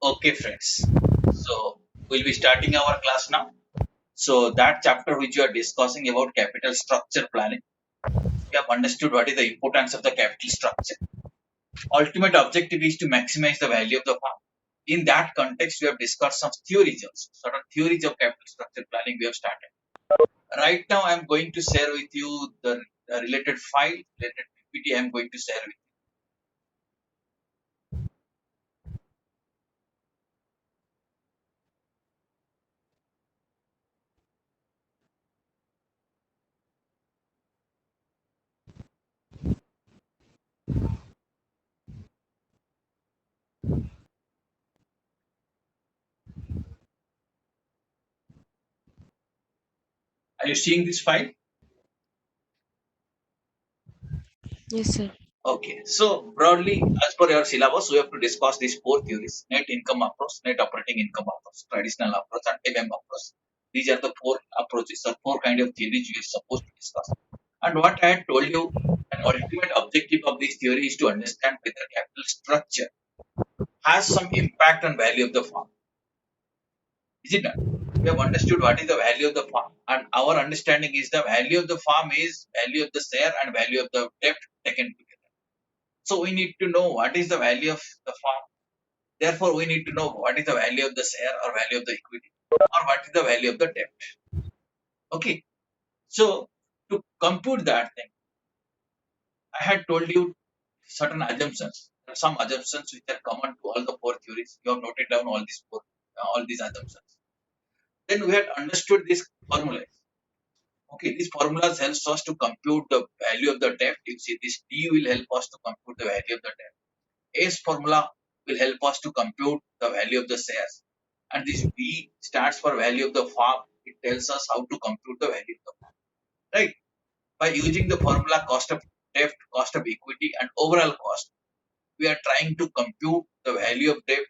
Okay, friends. So we'll be starting our class now. So that chapter which you are discussing about capital structure planning, we have understood what is the importance of the capital structure. Ultimate objective is to maximize the value of the farm. In that context, we have discussed some theories also. Certain theories of capital structure planning we have started. Right now, I am going to share with you the related file, related PPT I am going to share with you. Are you seeing this file? Yes, sir. Okay, so broadly, as per your syllabus, we have to discuss these four theories: net income approach, net operating income approach, traditional approach, and MM approach. These are the four approaches or four kind of theories we are supposed to discuss. And what I had told you, an ultimate objective of this theory is to understand whether capital structure has some impact on value of the farm. Is it not? We have understood what is the value of the farm, and our understanding is the value of the farm is value of the share and value of the debt taken together. So we need to know what is the value of the farm. Therefore, we need to know what is the value of the share or value of the equity or what is the value of the debt. Okay. So to compute that thing, I had told you certain assumptions. There are some assumptions which are common to all the four theories. You have noted down all these assumptions. Then we had understood these formulas. Okay, these formulas helps us to compute the value of the debt. You see, this D will help us to compute the value of the debt. A's formula will help us to compute the value of the shares. And this V stands for value of the farm. It tells us how to compute the value of the farm. Right? By using the formula cost of debt, cost of equity, and overall cost, we are trying to compute the value of debt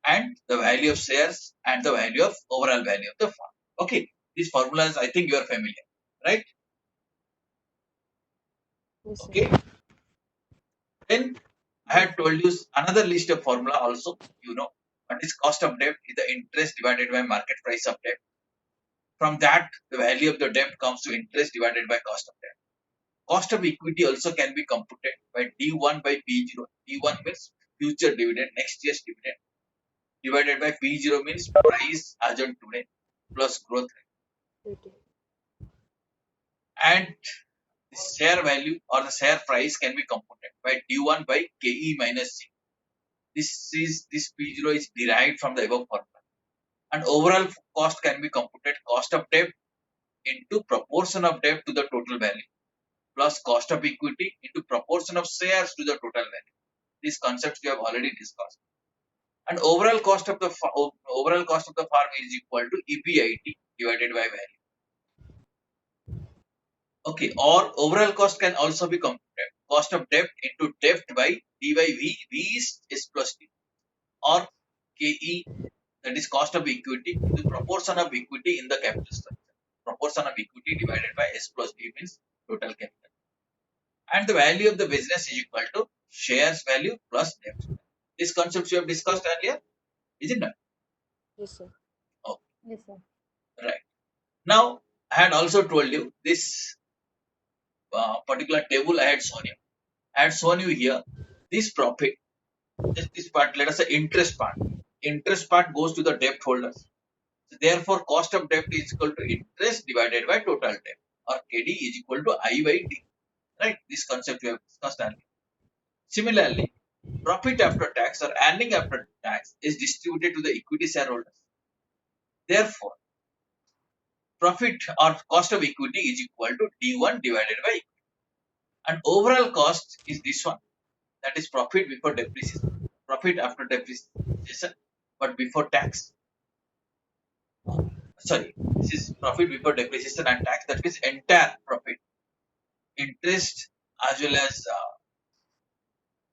and the value of shares and the value of overall value of the farm. Okay. These formulas I think you are familiar. Right? Yes, sir. Okay. Then I had told you another list of formula also. You know, what is cost of debt is the interest divided by market price of debt. From that, the value of the debt comes to interest divided by cost of debt. Cost of equity also can be computed by D1 by P0. D1 means future dividend, next year's dividend, divided by P0 means price as on today plus growth rate. Okay. And the share value or the share price can be computed by D1 by KE minus C. This P0 is derived from the above formula. And overall cost can be computed cost of debt into proportion of debt to the total value plus cost of equity into proportion of shares to the total value. These concepts we have already discussed. And overall cost of the farm is equal to EBIT divided by value. Okay, or overall cost can also be computed. Cost of debt into debt by D by V. V is S plus D. Or KE, that is cost of equity into proportion of equity in the capital structure. Proportion of equity divided by S plus D means total capital. And the value of the business is equal to shares value plus debt. These concepts you have discussed earlier, is it not? Yes, sir. Oh, Yes, sir. right. Now, I had also told you this particular table I had shown you. I had shown you here this profit, this part, let us say interest part. Interest part goes to the debt holders. So therefore, cost of debt is equal to interest divided by total debt, or KD is equal to I by D. Right? This concept we have discussed earlier. Similarly, profit after tax or earning after tax is distributed to the equity shareholders. Therefore, profit or cost of equity is equal to D1 divided by equity. And overall cost is this one, that is profit before depreciation, profit after depreciation, but before tax. Sorry, this is profit before depreciation and tax. That means entire profit, interest as well as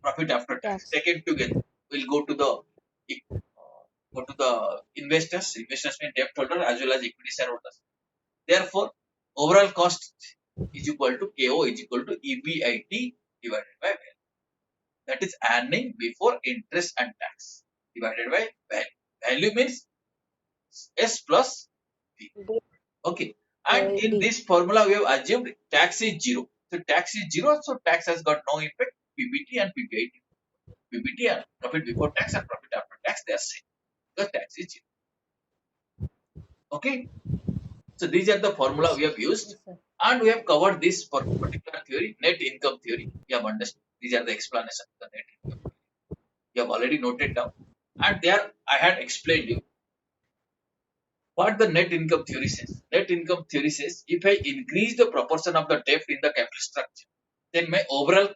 profit after tax Tax. taken together will go to the investors. Investors mean debt holder as well as equity shareholders. Therefore, overall cost is equal to KO is equal to EBIT divided by value. That is earning before interest and tax. divided by value. Value means S plus V. D. Okay. And in D. this formula, we have assumed tax is 0. So tax is 0, so tax has got no impact. PBT and PBIT. PBT and profit before tax and profit after tax, they are same. The tax is 0. Okay. So these are the formula Yes. we have used. Yes, sir. And we have covered this particular theory, net income theory. We have understood. These are the explanation of the net income. You have already noted down. And there I had explained you what the net income theory says. Net income theory says if I increase the proportion of the debt in the capital structure, then my overall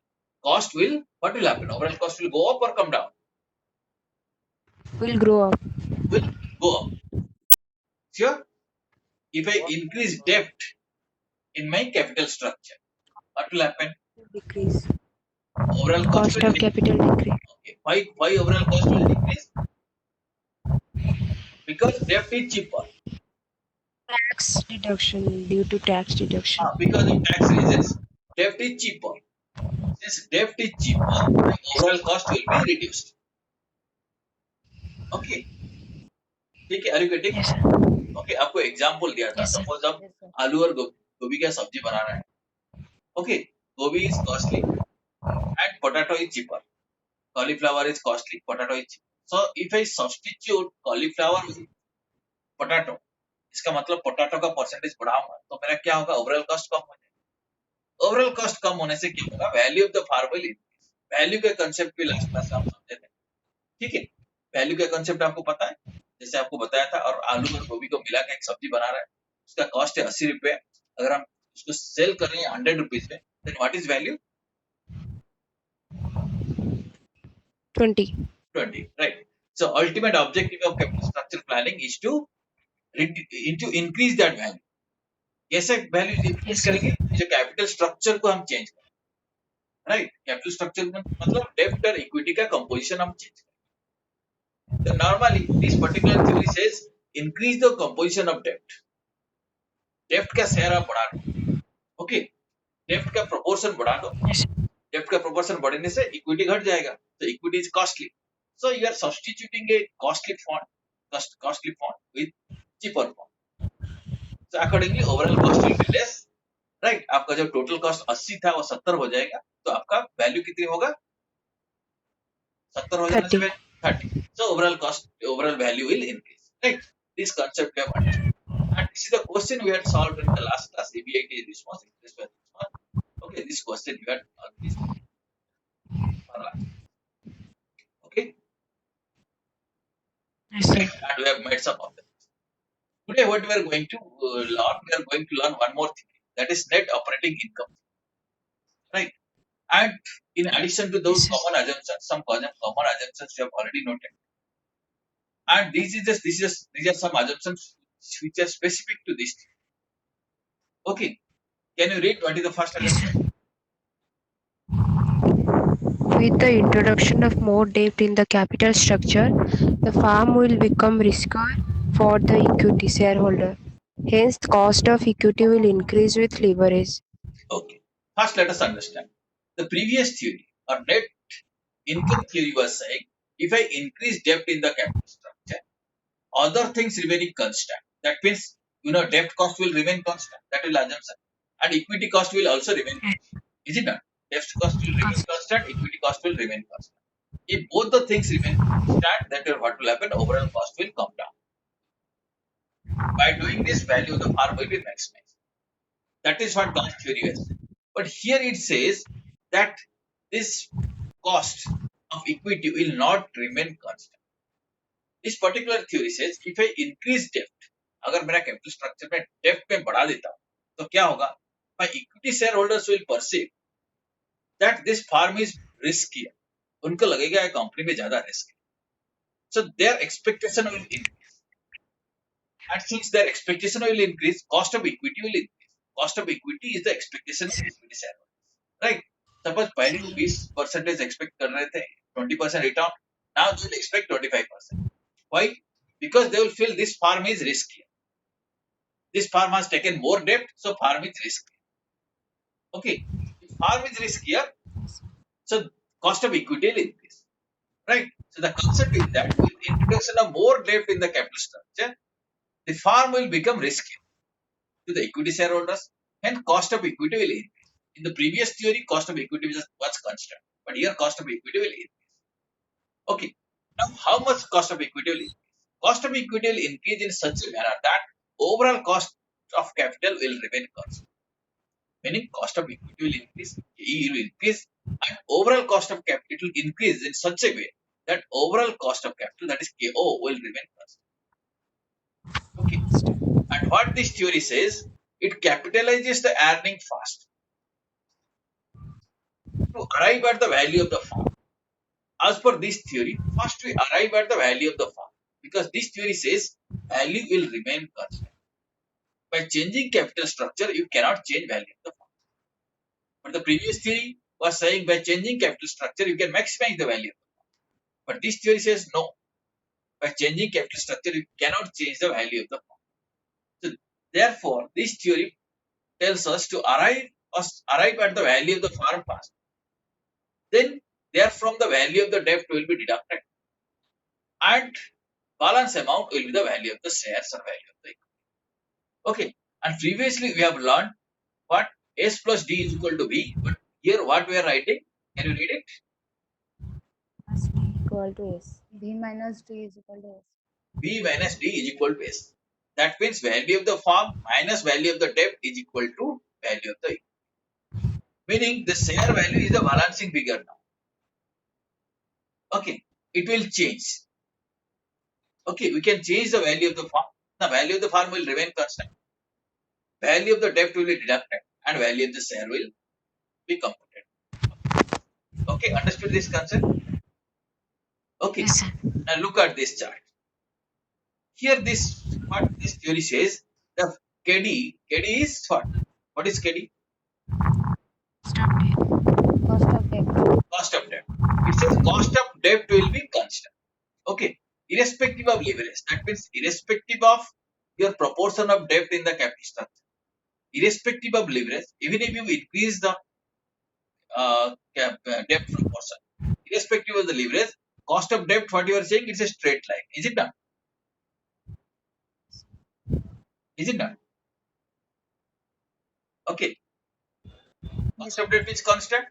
cost will, what will happen? Overall cost will go up or come down? Will grow up. Will go up. Sure? If I increase debt in my capital structure, what will happen? Decrease. Overall cost Cost will of decrease. capital decrease. Okay. Why overall cost will decrease? Because debt is cheaper. Tax deduction due to tax deduction. Because of tax reasons, debt is cheaper. Since debt is cheaper, my overall cost will be reduced. Okay. ठीक है, are you getting? Yes, sir. Okay, आपको example दिया था. Yes, sir. Suppose आप Yes, sir. आलू और गोभी का सब्जी बना रहे हैं. Okay, गोभी is costly and potato is cheaper. Cauliflower is costly, potato is cheaper. So if I substitute cauliflower with potato, इसका मतलब पोटैटो का परसेंटेज बढ़ाऊंगा तो मेरा क्या होगा? ओवरऑल कॉस्ट कम हो जाएगा. ओवरऑल कॉस्ट कम होने से क्या होगा? Value of the firm will increase. Value के कंसेप्ट भी लास्ट क्लास में आप समझे थे. ठीक है, वैल्यू का कंसेप्ट आपको पता है, जैसे आपको बताया था. और आलू और गोभी को मिला के एक सब्जी बना रहा है, उसका कॉस्ट है 80 रुपए. अगर हम उसको सेल कर रहे हैं 100 रुपीज में, then what is value? 20. 20, right? So ultimate objective of capital structure planning is to increase that value. कैसे वैल्यू इंक्रीज Yes, sir. करेंगे? जो कैपिटल स्ट्रक्चर को हम चेंज करें, राइट? कैपिटल स्ट्रक्चर मतलब डेब्ट और इक्विटी का कंपोजिशन हम चेंज करें. So normally this particular theory says increase the composition of debt. डेब्ट का शेयर आप बढ़ा दो. ओके, डेब्ट का प्रोपोर्शन बढ़ा दो. Yes. डेब्ट का प्रोपोर्शन बढ़ने से इक्विटी घट जाएगा. तो equity is costly. So you are substituting a costly fund with cheaper fund. So accordingly overall cost will be less, right? आपका जो टोटल कॉस्ट 80 था वो 70 हो जाएगा. तो आपका वैल्यू कितनी होगा? 70 हो जाने से 30. So overall value will increase, right? This concept we have understood. And this is the question we had solved in the last class. EBIT response, interest by response. Okay, this question we had this okay. Yes, sir. And we have made some of them. Today, what we are going to learn, we are going to learn one more thing, that is net operating income, right? And in addition to those Yes, sir. common assumptions, some common assumptions you have already noted. And these are some assumptions which are specific to this. Okay, can you read what is the first Yes, assumption? sir. With the introduction of more debt in the capital structure, the farm will become riskier for the equity shareholder. Hence, the cost of equity will increase with leverage. Okay, first let us understand. The previous theory or net income theory was saying if I increase debt in the capital structure, other things remaining constant. That means, debt cost will remain constant. That will assumption. And equity cost will also remain constant. Is it not? Debt cost will remain constant, equity cost will remain constant. If both the things remain constant, then what will happen? Overall cost will come down. By doing this, value of the farm will be maximized. That is what Gauss theory is. But here it says that this cost of equity will not remain constant. This particular theory says if I increase debt, अगर मेरा capital structure में डेप्ट में बढ़ा देता हूं, तो क्या होगा? My equity shareholders will perceive that this farm is risky. उनको लगेगा कंपनी में ज्यादा रिस्क है. So their expectation will increase. And since their expectation will increase, cost of equity will increase. Cost of equity is the expectation of equity shareholders. Right? Suppose पहले 20% expect कर रहे थे, 20% return. Now they will expect 25%. Why? Because they will feel this farm is risky. This farm has taken more debt, so farm is risky. Okay, if farm is riskier, so cost of equity will increase, right? So the concept is that with introduction of more debt in the capital structure, the farm will become riskier to the equity shareholders and cost of equity will increase. In the previous theory, cost of equity was constant, but here cost of equity will increase. Okay. Now, how much cost of equity will increase? Cost of equity will increase in such a manner that overall cost of capital will remain constant. Meaning cost of equity will increase, KE will increase, and overall cost of capital will increase in such a way that overall cost of capital, that is KO, will remain constant. Okay. And what this theory says, it capitalizes the earning fast to arrive at the value of the farm. As per this theory, first we arrive at the value of the farm because this theory says value will remain constant. By changing capital structure, you cannot change value of the farm. But the previous theory was saying by changing capital structure, you can maximize the value. But this theory says no. By changing capital structure, you cannot change the value of the farm. So therefore, this theory tells us to arrive at the value of the farm first. Then therefrom the value of the debt will be deducted and balance amount will be the value of the shares or value of the equity. Okay. And previously we have learned what S plus D is equal to B, but here what we are writing, can you read it? Plus D equal to S. B minus D is equal to S. B minus D is equal to S. That means value of the farm minus value of the debt is equal to value of the equity. Meaning the share value is the balancing figure now. Okay. It will change. Okay. We can change the value of the farm. The value of the farm will remain constant. Value of the debt will be deducted and value of the share will be computed. Okay. Understood this concept? Okay. Yes, sir. Now look at this chart. Here what this theory says, the KD is what? What is KD? Stop it. Cost of debt. Cost of debt. It says cost of debt will be constant. Okay. Irrespective of leverage. That means irrespective of your proportion of debt in the capital structure. Irrespective of leverage, even if you increase the debt proportion, irrespective of the leverage, cost of debt, what you are saying, it's a straight line. Is it not? Is it not? Okay. Cost of debt is constant?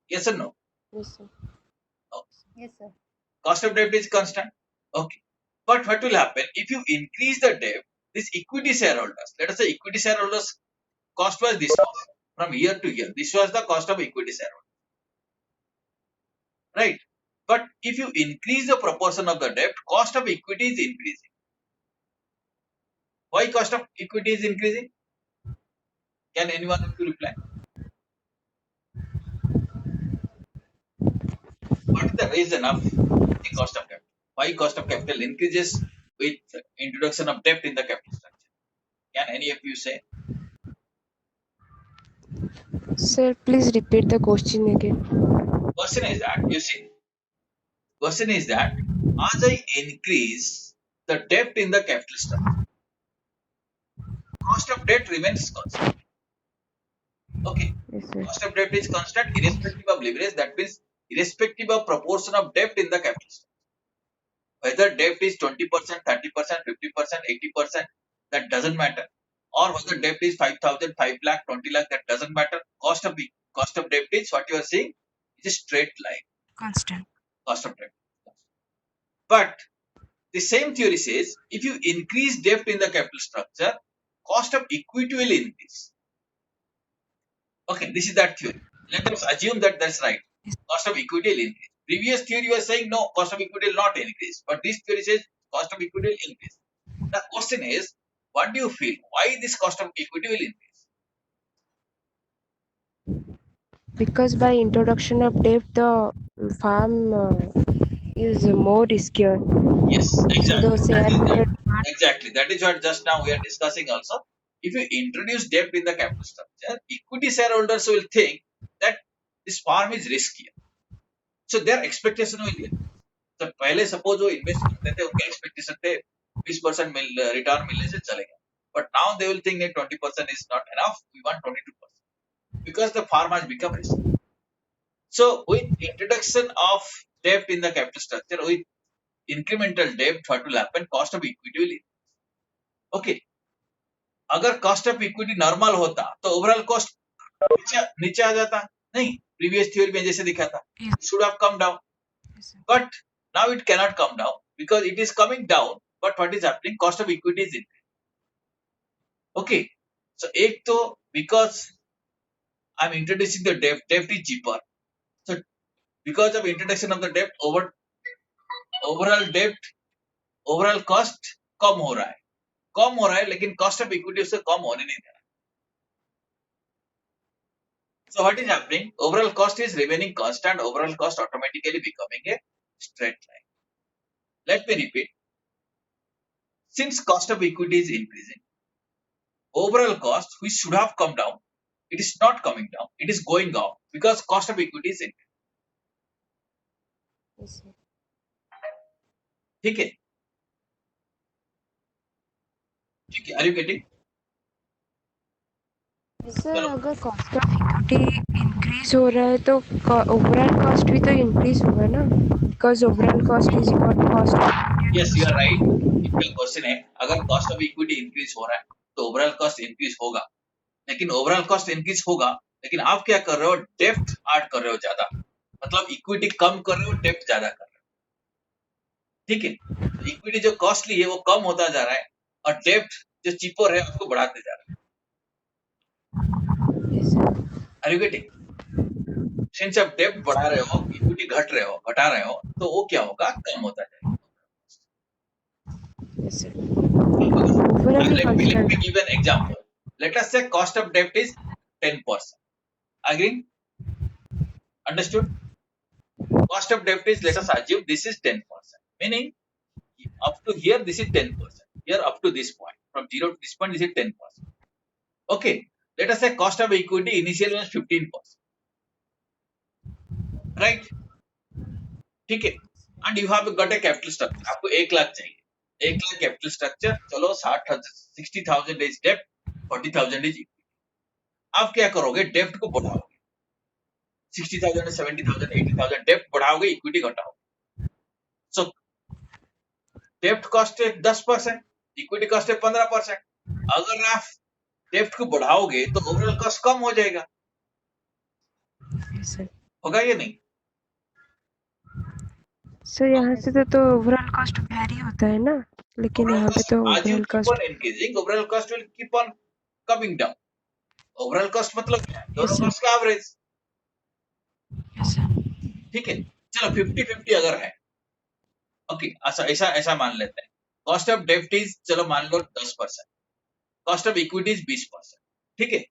Yes or no? Yes, sir. Yes, sir. Cost of debt is constant. Okay. But what will happen if you increase the debt? This equity shareholders, let us say equity shareholders cost was this much from year to year. This was the cost of equity shareholder, right? But if you increase the proportion of the debt, cost of equity is increasing. Why cost of equity is increasing? Can anyone of you reply? What is the reason of the cost of debt? Why cost of capital increases with introduction of debt in the capital structure? Can any of you say? Sir, please repeat the question again. Question is that, you see, question is that as I increase the debt in the capital structure, cost of debt remains constant. Okay. Yes, sir. Cost of debt is constant irrespective of leverage. That means irrespective of proportion of debt in the capital structure. Whether debt is 20%, 30%, 50%, 80%, that doesn't matter. Or whether debt is 5,000, 5 lakh, 20 lakh, that doesn't matter. Cost of debt is what you are saying is a straight line. Constant. Cost of debt. But the same theory says if you increase debt in the capital structure, cost of equity will increase. Okay, this is that theory. Let us assume that that's right. Cost of equity will increase. Previous theory was saying no, cost of equity will not increase. But this theory says cost of equity will increase. The question is, what do you feel? Why this cost of equity will increase? Because by introduction of debt, the farm is more riskier. Yes, So exactly. the shareholder Exactly. That is what just now we are discussing also. If you introduce debt in the capital structure, equity shareholders will think that this farm is riskier. So their expectation will be. तो पहले suppose वो invest करते थे उनके expectation थे 20% return मिलने से चलेगा but now they will think that 20% is not enough, we want 22% because the farm has become risk. So with introduction of debt in the capital structure, with incremental debt, what will happen? Cost of equity will okay. अगर cost of equity normal होता तो overall cost नीचे आ जाता नहीं. Previous theory में जैसे दिखा था, should have come down, Yes, sir. but now it cannot come down because it is coming down. But what is happening? Cost of equity is increasing. Okay. So एक तो because I'm introducing the debt is cheaper. So because of introduction of the debt, overall cost कम हो रहा है, लेकिन cost of equity उससे कम होने नहीं दे रहा. So what is happening? Overall cost is remaining constant. Overall cost automatically becoming a straight line. Let me repeat. Since cost of equity is increasing, overall cost, which should have come down, it is not coming down. It is going up because cost of equity is increasing. Yes, sir. ठीक है? Are you getting? Sir अगर cost of equity increase हो रहा है तो overall cost भी तो increase होगा ना, because overall cost is equal to cost. Yes, you are right. इनका क्वेश्चन है, अगर कॉस्ट ऑफ इक्विटी इंक्रीज हो रहा है तो ओवरऑल कॉस्ट इंक्रीज होगा, लेकिन ओवरऑल कॉस्ट इंक्रीज होगा, लेकिन आप क्या कर रहे हो? डेप्थ ऐड कर रहे हो ज्यादा, मतलब इक्विटी कम कर रहे हो, डेप्थ ज्यादा कर रहे हो. ठीक है? इक्विटी जो कॉस्टली है वो कम होता जा रहा है और डेप्थ जो चीपर है उसको बढ़ाते जा रहा है. Yes, sir. Are you getting? Since आप डेप्थ बढ़ा रहे हो, इक्विटी घटा रहे हो, तो वो क्या होगा? कम होता जाएगा. Yes, sir. Overall Let me constant. give an example. Let us say cost of debt is 10%. Agree? Understood? Cost of debt is, let us assume this is 10%. Meaning, up to here this is 10%. Here up to this point. From 0 to this point this is 10%. Okay. Let us say cost of equity initially was 15%. Right? ठीक है? And you have got a capital structure. आपको 1 लाख चाहिए. 1 lakh capital structure. चलो 60,000 is debt, 40,000 is equity. आप क्या करोगे? Depth को बढ़ाओगे. 60,000, 70,000, 80,000 depth बढ़ाओगे, equity घटाओगे. सो depth cost है 10%, इक्विटी कॉस्ट है 15%. अगर आप डेप्थ को बढ़ाओगे तो ओवरऑल कॉस्ट कम हो जाएगा. Yes, sir. होगा ये नहीं? सर यहाँ से तो ओवरऑल कॉस्ट वेरी होता है ना, लेकिन यहाँ पे तो as you overall keep cost. on increasing, overall cost will keep on coming down. Overall cost मतलब क्या है? दोनों Yes, sir. कॉस्ट का एवरेज. Yes, sir. ठीक है? चलो 50-50 अगर है, ओके, ऐसा मान लेते हैं. कॉस्ट ऑफ डेप्ट इज, चलो मान लो 10%, कॉस्ट ऑफ इक्विटी इज 20%. ठीक है?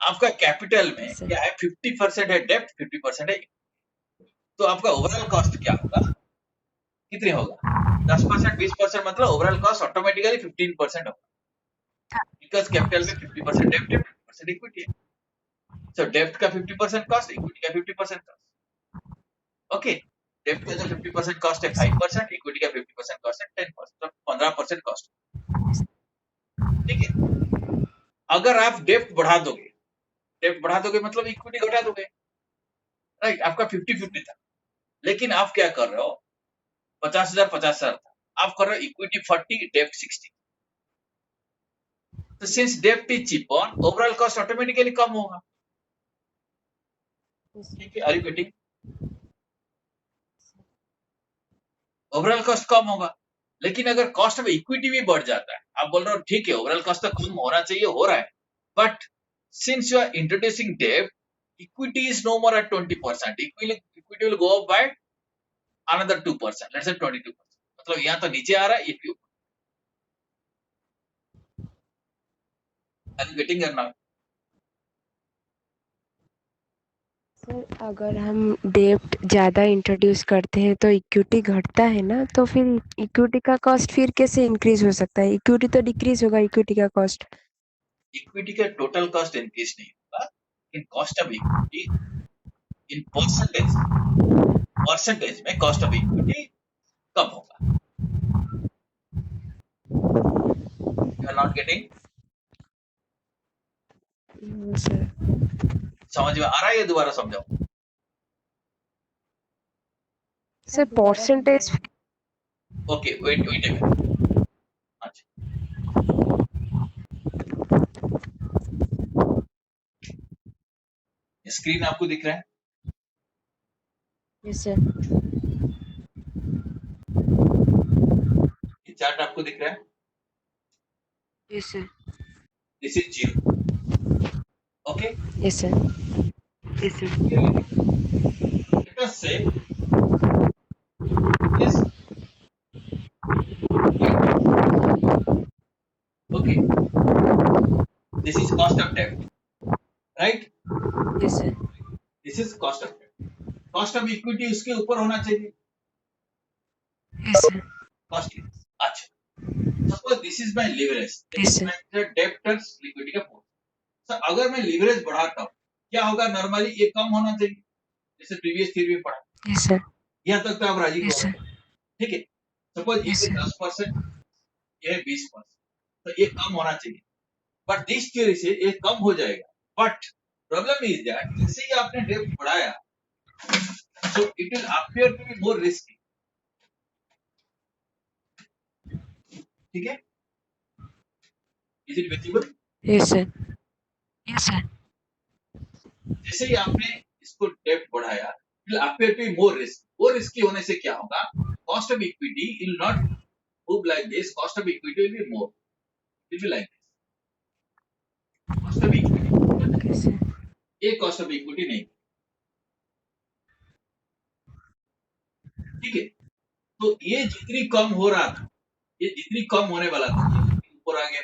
आपका कैपिटल में Yes, sir. क्या है? 50% है डेप्ट, 50% है equity. तो आपका ओवरऑल कॉस्ट क्या होगा? कितने होगा? 10%, 20% मतलब ओवरऑल कॉस्ट ऑटोमेटिकली 15% होगा, बिकॉज कैपिटल में 50% डेप्ट है, 50% इक्विटी है. सो डेप्ट का 50% कॉस्ट, इक्विटी का 50% कॉस्ट. ओके, डेप्ट का जो 50% कॉस्ट है 5%, इक्विटी का 50% कॉस्ट है 10%, तो 15% कॉस्ट. ठीक है? अगर आप डेप्ट बढ़ा दोगे मतलब इक्विटी घटा दोगे. राइट? आपका 50-50 था, लेकिन आप क्या कर रहे हो? 50,000 था, आप कर रहे हो इक्विटी 40, डेप्ट 60. तो सिंस डेप्ट is cheaper, overall cost automatically कम होगा. ठीक है? Are you getting? Overall cost कम होगा, लेकिन अगर कॉस्ट ऑफ इक्विटी भी बढ़ जाता है, आप बोल रहे हो ठीक है ओवरऑल कॉस्ट तो कम होना चाहिए, हो रहा है, but since you are introducing डेब्ट, equity is no more at 20%, equity will go up by another 2%, let's say 22%. मतलब यहाँ तो नीचे आ रहा है, if you are getting it now? Sir अगर हम डेब्ट ज़्यादा इंट्रोड्यूस करते हैं तो इक्विटी घटता है ना, तो फिर इक्विटी का कॉस्ट फिर कैसे इंक्रीज हो सकता है? इक्विटी तो डिक्रीज होगा, इक्विटी का कॉस्ट. इक्विटी का टोटल कॉस्ट इंक्रीज नहीं होगा, in cost of equity in percentage में कॉस्ट ऑफ इक्विटी कम होगा. You are not getting? Sir समझ में आ रहा है? ये दोबारा समझाओ. Sir, percentage. Okay, wait a minute. अच्छा, स्क्रीन आपको दिख रहा है? Yes, sir. ये चार्ट आपको दिख रहा है? Yes, sir. This is zero. Okay, Yes, sir. Yes, sir. let us say this. Okay, this is cost of debt, right? Yes, sir. This is cost of debt. Cost of equity उसके ऊपर होना चाहिए. Yes, sir. Costly. अच्छा, suppose this is my leverage. This Yes, is sir. my debtors liquidity का portion. Sir अगर मैं leverage बढ़ाता हूँ, क्या होगा? नॉर्मली ये कम होना चाहिए, जैसे प्रीवियस थ्योरी में पढ़ा. Yes, sir. यहाँ तक तो आप राजी Yes, हो. sir. ठीक है, सपोज Yes, ये sir. 10%, ये 20%, तो ये कम होना चाहिए. बट दिस थ्योरी से ये कम हो जाएगा. बट प्रॉब्लम इज दैट जैसे ही आपने डेप्थ बढ़ाया, so it will appear to be more risky. ठीक है, is it visible? Yes, sir. Yes, sir. जैसे ही आपने इसको डेप्थ बढ़ाया, it will appear to be more risk. More risky होने से क्या होगा? Cost of equity will not move like this. Cost of equity will be more, it will like this. Cost of equity, Yes, sir. ये cost of equity नहीं. ठीक है, तो ये जितनी कम हो रहा था, ये जितनी कम होने वाला था, ये ऊपर आ गया.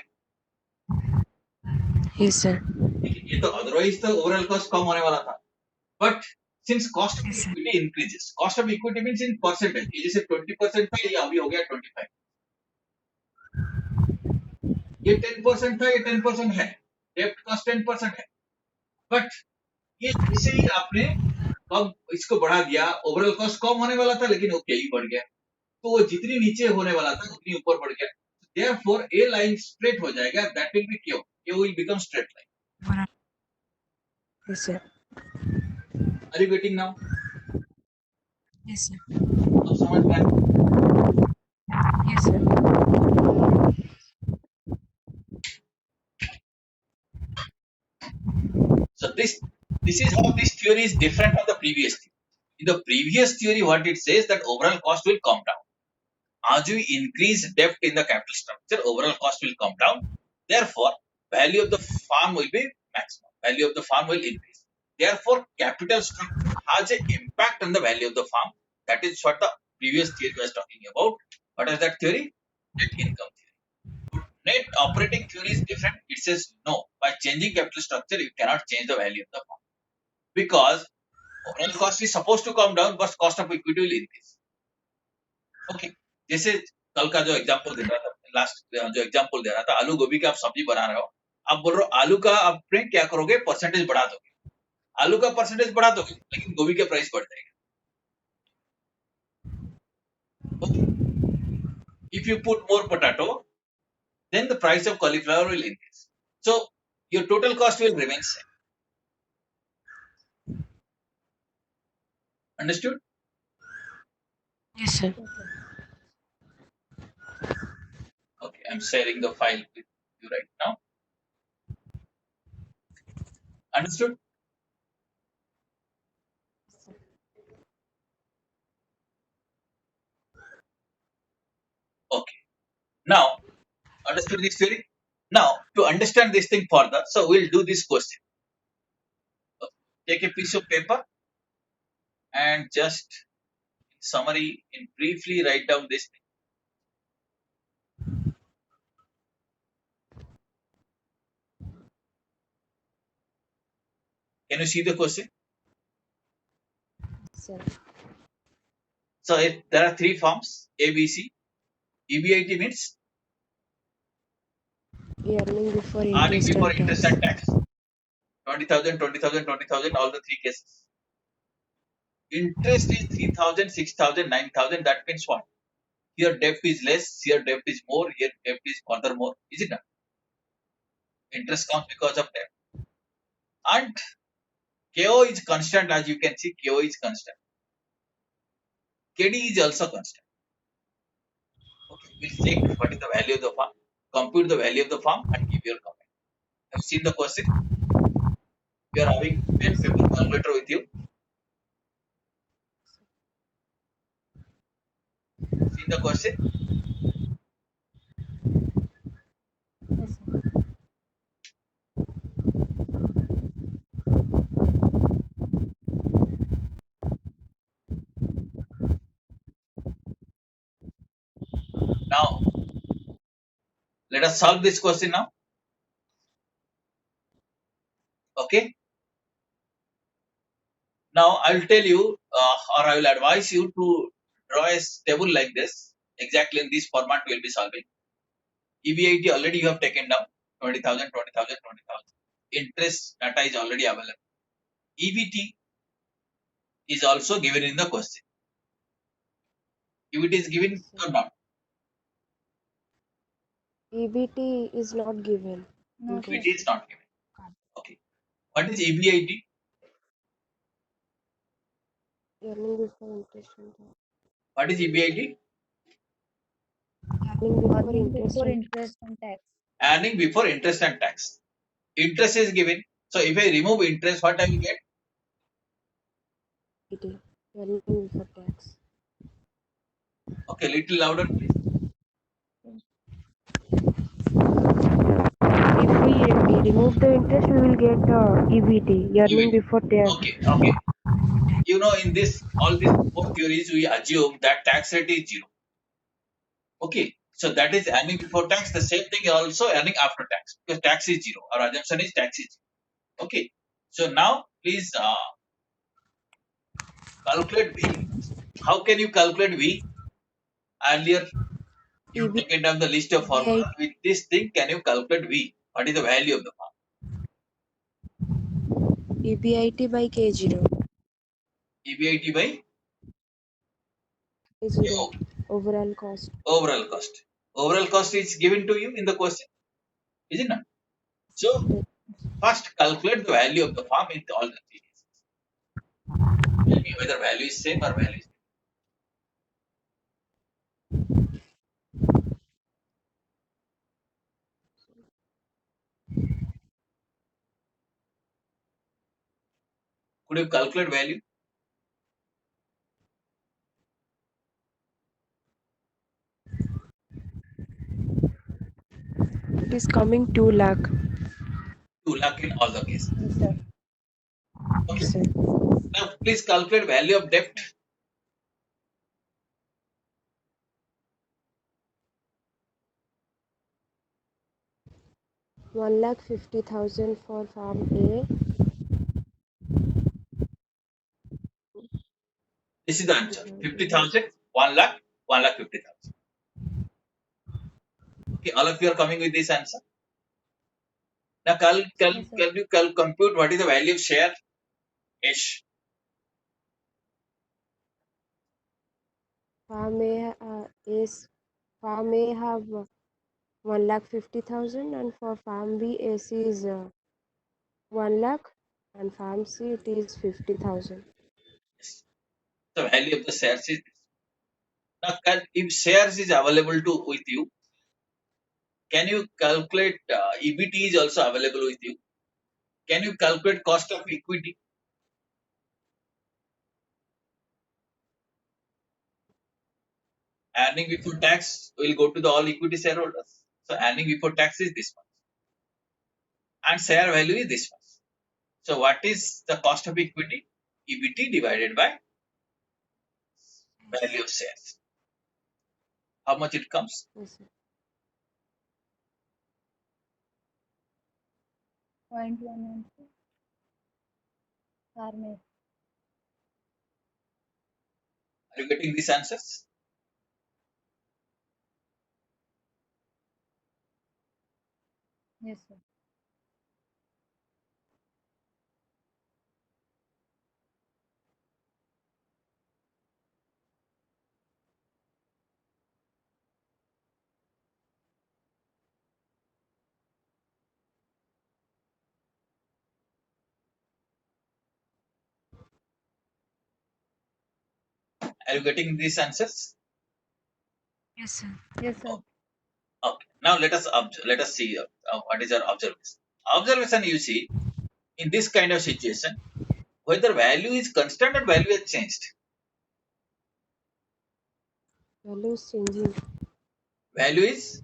Yes, sir. ठीक है, ये तो अदरवाइज तो ओवरऑल कॉस्ट कम होने वाला था. But since cost of Yes, sir. Equity increases, cost of equity means in percentage, ये जैसे 20% था, ये अभी हो गया 25. ये 10% था, ये 10% है. डेप्ट कॉस्ट 10% है. बट ये जैसे ही आपने कम इसको बढ़ा दिया, ओवरऑल कॉस्ट कम होने वाला था, लेकिन ओके ही बढ़ गया. तो वो जितनी नीचे होने वाला था उतनी ऊपर बढ़ गया. देयरफॉर ए लाइन स्ट्रेट हो जाएगा, दैट विल बी क्यू, ये will become straight line. Yes, sir. Are you getting now? Yes, sir. अब समझ में आया? Yes, sir. So this is how this theory is different from the previous theory. In the previous theory, what it says that overall cost will come down. As you increase depth in the capital structure, overall cost will come down. Therefore, value of the farm will be maximum. Value of the farm will increase. Therefore, capital structure has an impact on the value of the farm. That is what the previous theory was talking about. What is that theory? Net income theory. Net operating theory is different. It says no. By changing capital structure, you cannot change the value of the farm. Because overall cost is supposed to come down, but cost of equity will increase. Okay. जैसे कल का जो example दे रहा था, last जो example दे रहा था, आलू गोभी का आप सब्जी बना रहे हो, आप बोल रहे हो आलू का आपने क्या करोगे? परसेंटेज बढ़ा दोगे. आलू का परसेंटेज बढ़ा दोगे, लेकिन गोभी का प्राइस बढ़ जाएगा. If you put more potato, then the price of cauliflower will increase. So your total cost will remain same. Understood? Yes, sir. Okay, I'm sharing the file with you right now. Understood? Okay. Now, understood this theory? Now, to understand this thing further, so we'll do this question. Okay. Take a piece of paper and just summary in briefly write down this thing. Can you see the question? Sir. So there are three forms: ABC. EBIT means Earning before earning interest before and interest tax. and tax. 20,000, 20,000, 20,000, all the three cases. Interest is 3,000, 6,000, 9,000. That means what? Here debt is less, here debt is more, here debt is further more. Is it not? Interest comes because of debt. And KO is constant, as you can see, KO is constant. KD is also constant. Okay, we'll check what is the value of the farm, compute the value of the farm, and give your comment. Have you seen the question? You are having pen, Yes, sir. paper, calculator with you. Seen the question? Yes, sir. Now, let us solve this question now. Okay. Now, I will tell you, or I will advise you to draw a table like this. Exactly in this format, we will be solving. EBIT already you have taken down 20,000, 20,000, 20,000. Interest data is already available. EBT is also given in the question. EBT is given Yes, sir. or not? EBT is not given in No, sir. EBT is question. not given. Okay. What is EBIT? Earning before interest and tax. What is EBIT? Earning before Earning interest before and interest and tax. Earning before interest and tax. Interest is given. So if I remove interest, what I will get? EBT. Earning before tax. Okay, little louder, please. If we remove the interest, we will get EBT. Earning EBT. before tax. Okay, okay. You know, in this all these four theories, we assume that tax rate is zero. Okay, so that is earning before tax. The same thing also earning after tax because tax is zero. Our assumption is tax is zero. Okay, so now please calculate V. How can you calculate V? Earlier you EB, taken down the list of EBIT, formula. With this thing, can you calculate V? What is the value of the farm? EBIT by K0. EBIT by K0. okay, Overall cost. overall cost. Overall cost is given to you in the question, is it not? So first calculate the value of the farm in all the three cases. Tell me whether value is same or value is could you calculate value? It is coming 2 lakh. 2 lakh in all the cases. Yes, sir. Okay. Yes, sir. Now please calculate value of debt. 1,50,000 for farm A. This is the answer. 50,000, 1 lakh, 1 lakh 50,000. Okay, all of you are coming with this answer. Now Yes, sir. can you compute what is the value of share? Ish. Farm A farm A have 1,50,000 and for farm B AC is 1 lakh and farm C it is 50,000. Yes. The value of the shares is now if shares is available to with you, can you calculate EBT is also available with you? Can you calculate cost of equity? Earning before tax will go to the all equity shareholders. So earning before tax is this one, and share value is this one. So what is the cost of equity? EBT divided by value of shares. How much it comes? Yes, sir. 0.112 farmer. Are you getting these answers? Yes, sir. Are you getting these answers? Yes, sir. Yes, sir. Okay. Now let us see what is our observation. Observation, you see, in this kind of situation, whether value is constant or value has changed. Value is changing. Value is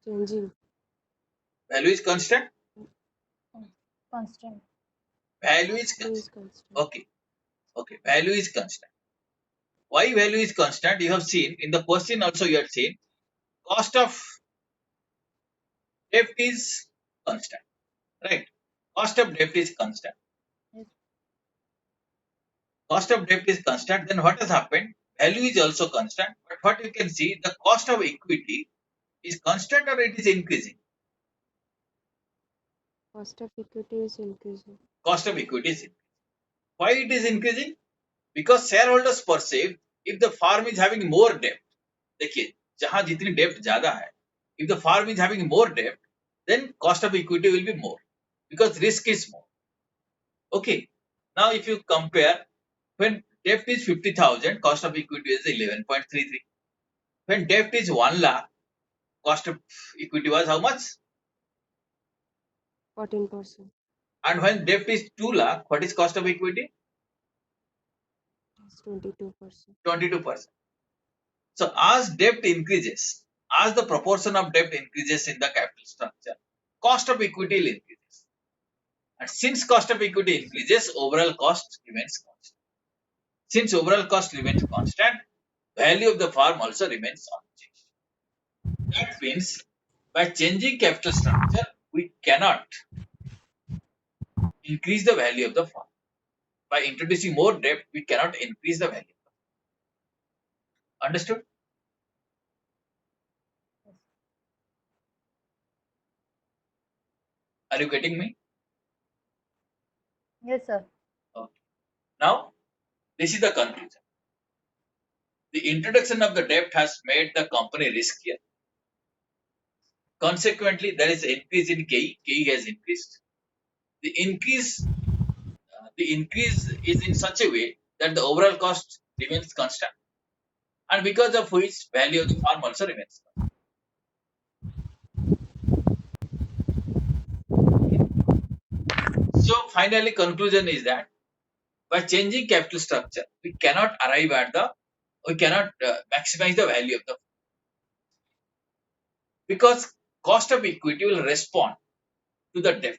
Changing. value is constant. Constant. Value is Value is constant. constant. Okay. Okay. Value is constant. Why value is constant? You have seen in the question also. You have seen cost of debt is constant. Right. Cost of debt is constant. Yes. Cost of debt is constant. Then what has happened? Value is also constant. But what you can see, the cost of equity is constant or it is increasing. Cost of equity is increasing. Cost of equity is increasing. Why it is increasing? Because shareholders perceive if the firm is having more debt. देखिए जहां जितनी डेप्ट ज्यादा है, if the firm is having more debt, then cost of equity will be more because risk is more. Okay. Now if you compare, when debt is 50,000, cost of equity is 11.33. When debt is 1 lakh, cost of equity was how much? 14%. And when debt is 2 lakh, what is cost of equity? It's 22%. 22%. So as debt increases, as the proportion of debt increases in the capital structure, cost of equity will increase. And since cost of equity increases, overall cost remains constant. Since overall cost remains constant, value of the firm also remains unchanged. That means by changing capital structure, we cannot increase the value of the firm. By introducing more debt, we cannot increase the value. Understood? Are you getting me? Yes, sir. Okay. Now, this is the conclusion. The introduction of the debt has made the company riskier. Consequently, there is an increase in KE. KE has increased. The increase is in such a way that the overall cost remains constant, and because of which value of the firm also remains constant. So finally, conclusion is that by changing capital structure, we cannot maximize the value of the because cost of equity will respond to the debt.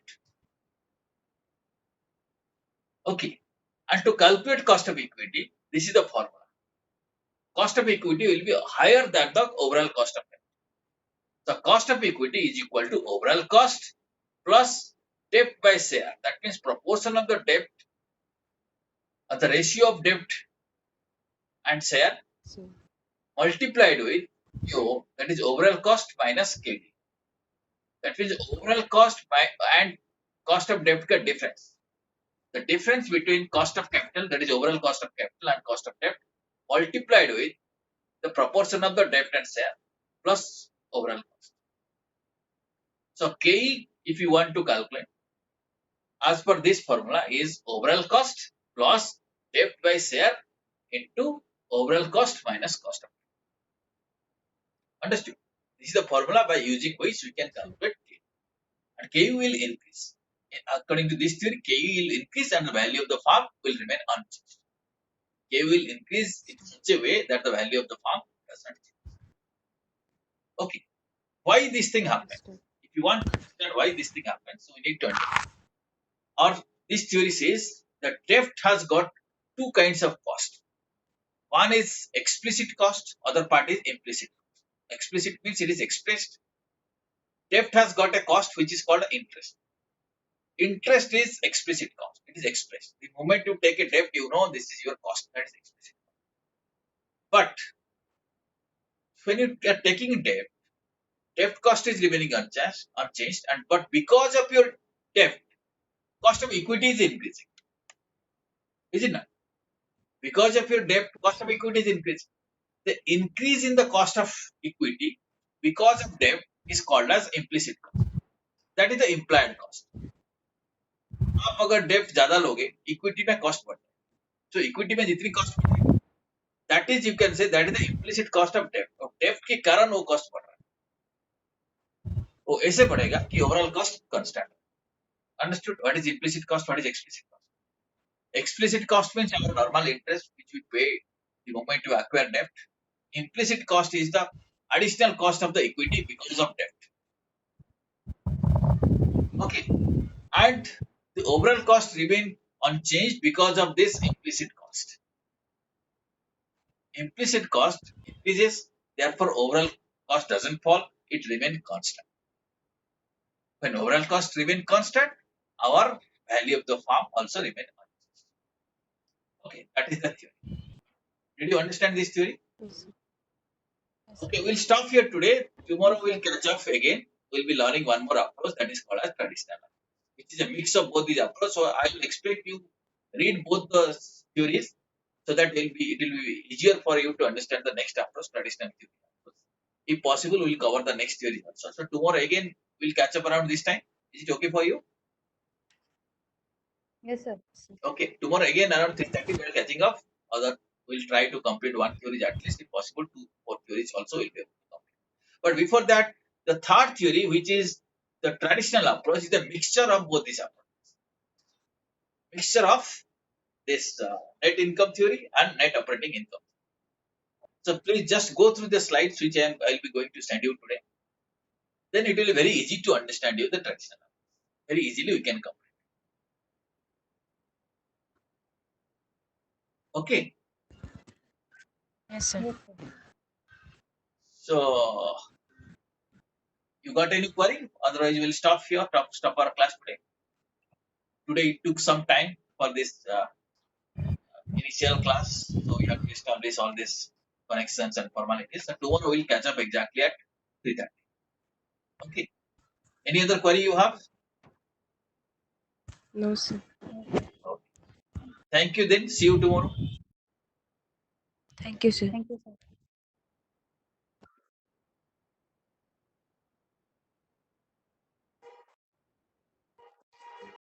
Okay, and to calculate cost of equity, this is the formula. Cost of equity will be higher than the overall cost of debt. The cost of equity is equal to overall cost plus debt by share. That means proportion of the debt, the ratio of debt and share So, multiplied with O, that is overall cost minus KD. That means overall cost and cost of debt ka difference. The difference between cost of capital, that is overall cost of capital, and cost of debt multiplied with the proportion of the debt and share plus overall cost. So KE, if you want to calculate, as per this formula, is overall cost plus debt by share into overall cost minus cost of debt. Understood? This is the formula by using which we can calculate KE. And KE will increase. According to this theory, KE will increase and the value of the firm will remain unchanged. KE will increase in such a way that the value of the firm does not change. Okay. Why this thing happens? understood. If you want to understand why this thing happens, so we need to understand. Or this theory says that debt has got two kinds of cost. One is explicit cost, other part is implicit. Explicit means it is expressed. Debt has got a cost which is called interest. Interest is explicit cost. It is expressed. The moment you take a debt, you know this is your cost. That is explicit. But when you are taking debt, debt cost is remaining unchanged, and but because of your debt, cost of equity is increasing. Is it not? Because of your debt, cost of equity is increasing. The increase in the cost of equity because of debt is called as implicit cost. That is the implied cost. आप अगर डेप्ट ज्यादा लोगे equity में cost बढ़ता है, तो equity में जितनी कॉस्ट बढ़ रही है that is you can say that is the implicit cost of डेप्ट, और डेप्ट के कारण वो कॉस्ट बढ़ रहा है, वो ऐसे बढ़ेगा कि overall cost constant. Understood what is implicit cost, what is explicit cost? Explicit cost means our normal interest which we pay the moment you acquire debt. Implicit cost is the additional cost of the equity because of debt. Okay, and the overall cost remain unchanged because of this implicit cost. Implicit cost increases, therefore overall cost doesn't fall, it remains constant. When overall cost remain constant, our value of the farm also remain unchanged. Okay, that is the theory. Did you understand this theory? Yes, sir. Okay, we'll stop here today. Tomorrow we'll catch up again. We'll be learning one more approach that is called as traditional approach, which is a mix of both these approaches. So I will expect you read both the theories so that it will be easier for you to understand the next approach, traditional theory approach. If possible, we'll cover the next theory also. So tomorrow again we'll catch up around this time. Is it okay for you? Yes, sir. Okay, tomorrow again around 3:30 we're catching up. Other we'll try to complete one theory at least. If possible, 2 4 theories also will be able to complete. But before that, the third theory, which is the traditional approach, is the mixture of both these approaches. Mixture of this net income theory and net operating income. So please just go through the slides which I'll be going to send you today. Then it will be very easy to understand you the traditional approach. Very easily we can complete. Okay. Yes, sir. Yes, sir. So you got any query? Otherwise, we'll stop here. Stop our class today. Today it took some time for this initial class, so we have to establish all these connections and formalities. So tomorrow we'll catch up exactly at 3:30. Okay. Any other query you have? No, sir. Okay. Thank you then. See you tomorrow. Thank you, sir. Thank you, sir.